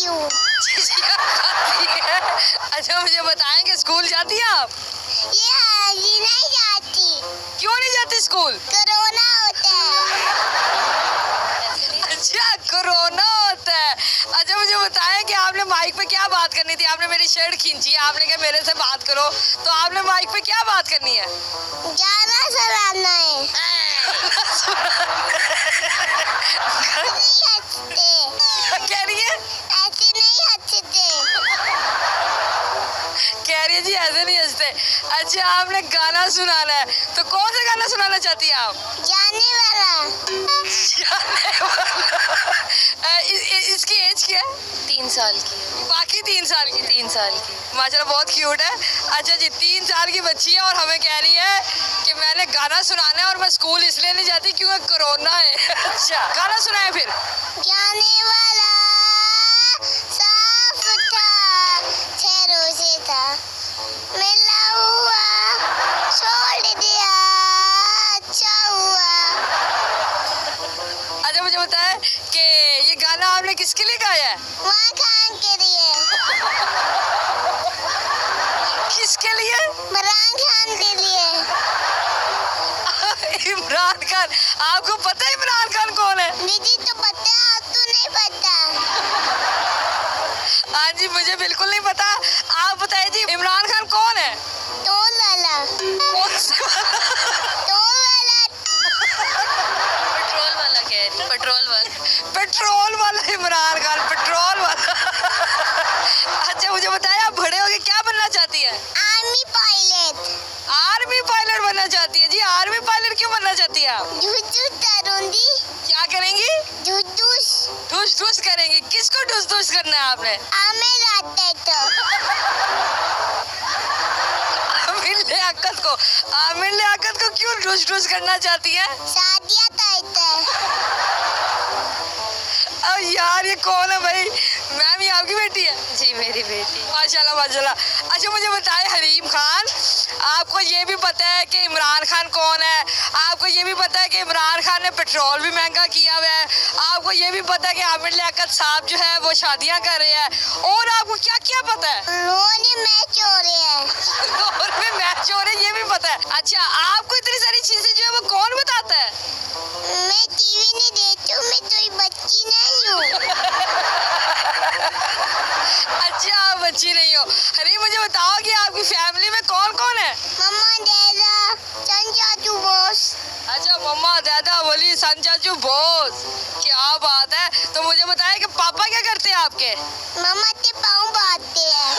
हूँ। चिचिया खाती है। अच्छा मुझे बताएंगे स्कूल जाती है आप? ये नहीं जाती। क्यों नहीं जाती स्कूल? कोरोना होता है। अच्छा कोरोना होता है। अच्छा मुझे बताएं कि आपने माइक पे क्या बात करनी थी? आपने मेरी शर्ट खींची है, आपने कहा मेरे से बात करो, तो आपने माइक पे क्या बात करनी है? गाना सुनाना है। नहीं हंसते। क्या कह रही है? ऐसे नहीं हंसते। कह रही है जी ऐसे नहीं हंसते। अच्छा आपने गाना सुनाना है, तो कौन सा गाना सुनाना चाहती है आप? जाने वाला। जाने वाला। इसकी एज क्या है? 3 साल की है। बाकी 3 साल की? 3 साल की। माशाल्लाह बहुत क्यूट है। अच्छा जी 3 साल की बच्ची है और हमें कह रही है कि मैंने गाना सुनाना है और मैं स्कूल इसलिए नहीं जाती क्योंकि कोरोना है। अच्छा गाना सुनाए फिर। जाने वाला साफ था, शहरों से था, मिला हुआ छोड़ दिया, अच्छा हुआ। अच्छा मुझे बताए कि ये गाना आपने किसके लिए गाया है? वहाँ खान के लिए। किसके लिए? इमरान खान के लिए। इमरान खान। आपको पता है इमरान खान कौन है? मुझे तो पता है, आपको नहीं पता। हाँ जी मुझे बिल्कुल नहीं पता। आप बताइए जी इमरान खान कौन है? टोल वाला। कौन से वाला? टोल वाला। पेट्रोल वाला कह रही, पेट्रोल वाला। पेट्रोल वाला इमरान खान, पेट्रोल वाला। अच्छा मुझे बताइए आप बड़े होके क्या बनना चाहती है? Army pilot. आर्मी पायलट बनना चाहती है जी। आर्मी पायलट क्यों बनना चाहती है आप? झुझुस करूंगी। क्या करेंगी? झुझुस। ठुस ठुस करेंगी। किसको ठुस ठुस करना है आपने? आमिर आते तो। आमिर लियाकत को। आमिर लियाकत को क्यों ठुस ठुस करना चाहती है? शादियाँ करते। अब यार ये कौन है भाई? मैम ये आपकी बेटी है? जी मेरी बेटी। माशाल्लाह माशाल्लाह। अच्छा मुझे बताए हरीम खान, आपको ये भी पता है कि इमरान खान कौन है? आपको ये भी पता है कि इमरान खान ने पेट्रोल भी महंगा किया हुआ है? आपको ये भी पता है कि आमिर लियाकत साहब जो है वो शादियां कर रहे हैं? और आपको क्या क्या पता है? रोने मैच हो रहे हैं। और में मैच हो रहे हैं ये भी पता है? अच्छा आपको इतनी सारी चीजें जो है वो कौन बताता है? मैं टीवी नहीं देखती हूँ, मैं कोई बच्ची नहीं हूँ। अच्छा आप बच्ची नहीं हो। अरे मुझे बताओ कि आपकी फैमिली में कौन कौन है? मम्मा डैडा चाचू बॉस। अच्छा मम्मा दादा बोली सन चाचू बोस। क्या बात है। तो मुझे बताया कि पापा क्या करते हैं आपके? मम्मा के पाँव बांधते हैं।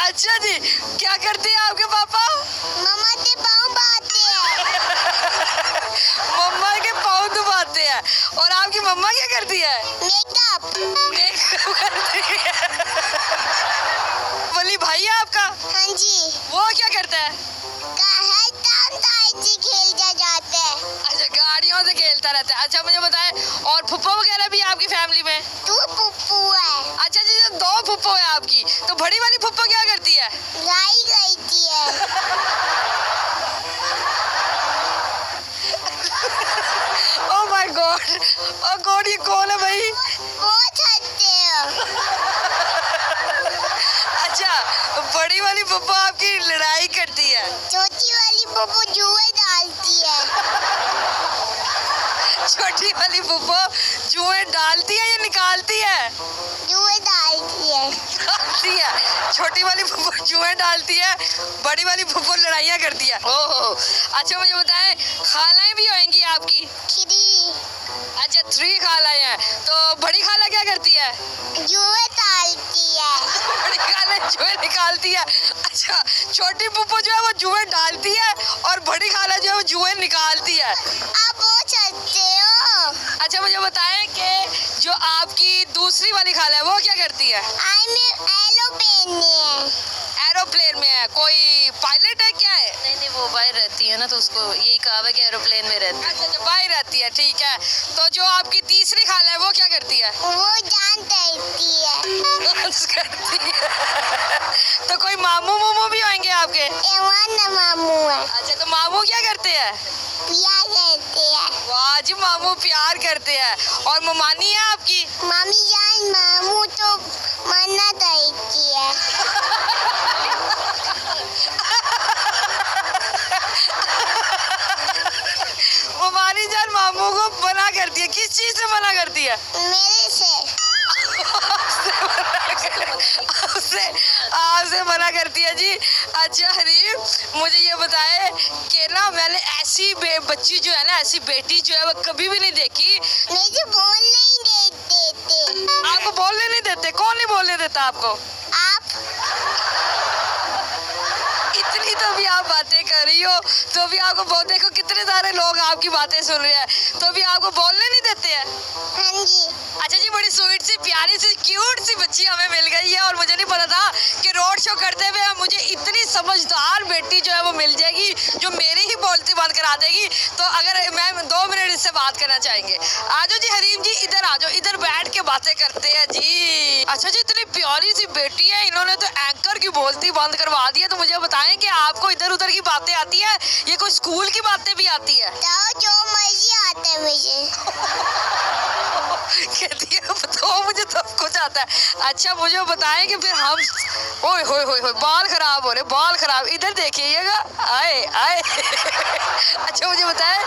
अच्छा जी क्या करते हैं आपके पापा? मम्मा के पाँव बांधते हैं। मम्मा के पाँव दबाते हैं। और आपकी मम्मा क्या करती है? मेकअप। मेकअप करती है। बोली भाई है आपका? हाँ जी। वो क्या करता है? खेलता जाते हैं। अच्छा गाड़ियों से खेलता रहता है। अच्छा मुझे बताए और फुप्पो वगैरह भी है आपकी फैमिली में? तू पुप्पू है। अच्छा जी जो 2 फुप्पो है आपकी, तो बड़ी वाली फुप्पो क्या करती है? गाई गई है। Oh my God. Oh God ये कौन है भाई? बहुत हंसते हो। अच्छा बड़ी वाली फुप्पो आपकी लड़ाई करती है? छोटी वाली पुप्पू जुए डालती है। छोटी वाली फुप्पो जुएं डालती है या निकालती है? जुए डालती है। डालती है। छोटी वाली फुप्पो जुएं डालती है, बड़ी वाली फुप्पो लड़ाइयाँ करती है। ओह अच्छा मुझे बताएं खालाएं भी होंगी आपकी? खिरी। अच्छा 3 खालाएं हैं। तो बड़ी खाला क्या करती है? जुए डालती है। बड़ी खाला जुएं निकालती है। अच्छा छोटी फुप्पो जो है वो जुएं डालती है और बड़ी खाला जो है वो जुएं निकालती है। आप बहुत हंसते हो। अच्छा मुझे बताएं कि जो आपकी दूसरी वाली खाला है वो क्या करती है? आई में एरोप्लेन में है। एरोप्लेन में है। कोई पायलट है क्या है? नहीं वो बाहर रहती है ना, तो उसको यही कहा है कि एरोप्लेन में रहती है। अच्छा बाहर रहती है ठीक है। तो जो आपकी तीसरी खाला है वो क्या करती है? वो जान देती है। डांस करती है। तो कोई मामू मामू भी होंगे आपके? एवान मामू है। अच्छा तो मामू क्या करते हैं? प्यार करते हैं। वाह जी, मामू प्यार करते हैं। और ममानी है आपकी? मामी जान मामू तो मना करती है। ममानी जान मामू को मना करती है, किस चीज से मना करती है? मेरे से आपसे मना करती है जी। अच्छा हरीम, मुझे ये बताए कि ना मैंने ऐसी बच्ची जो है ना, ऐसी बेटी जो है वो कभी भी नहीं देखी। मुझे बोलने ही नहीं देते। आपको बोलने नहीं देते? कौन नहीं बोलने देता आपको? आप इतनी तो भी आप बातें कर रही हो तो भी आपको बहुत, देखो कितने सारे लोग आपकी बातें सुन रहे हैं तो भी आपको बोलने नहीं देते हैं। हाँ जी। अच्छा जी, बड़ी स्वीट सी प्यारी सी क्यूट सी बच्ची हमें मिल गई है और मुझे नहीं पता था कि रोड शो करते हुए मुझे इतनी समझदार बेटी जो है वो मिल जाएगी जो मेरी ही बोलती बंद करा देगी। तो अगर मैं 2 मिनट इससे बात करना चाहेंगे। आजो जी हरीम जी, इधर आ जाओ, इधर बैठ के बातें करते हैं जी। अच्छा जी, इतनी प्यारी सी बेटी है, इन्होंने तो एंकर की बोलती बंद करवा दी है। तो मुझे बताएं कि आपको इधर उधर की बातें आती है, ये कोई स्कूल की बातें भी आती है? तो जो मर्जी आता है मुझे। कहती है तो मुझे सब कुछ आता है। अच्छा मुझे बताएं कि फिर हम, ओए होए होए होए, बाल खराब हो रहे, बाल खराब, इधर देखिएगा, आए आए। अच्छा मुझे बताएं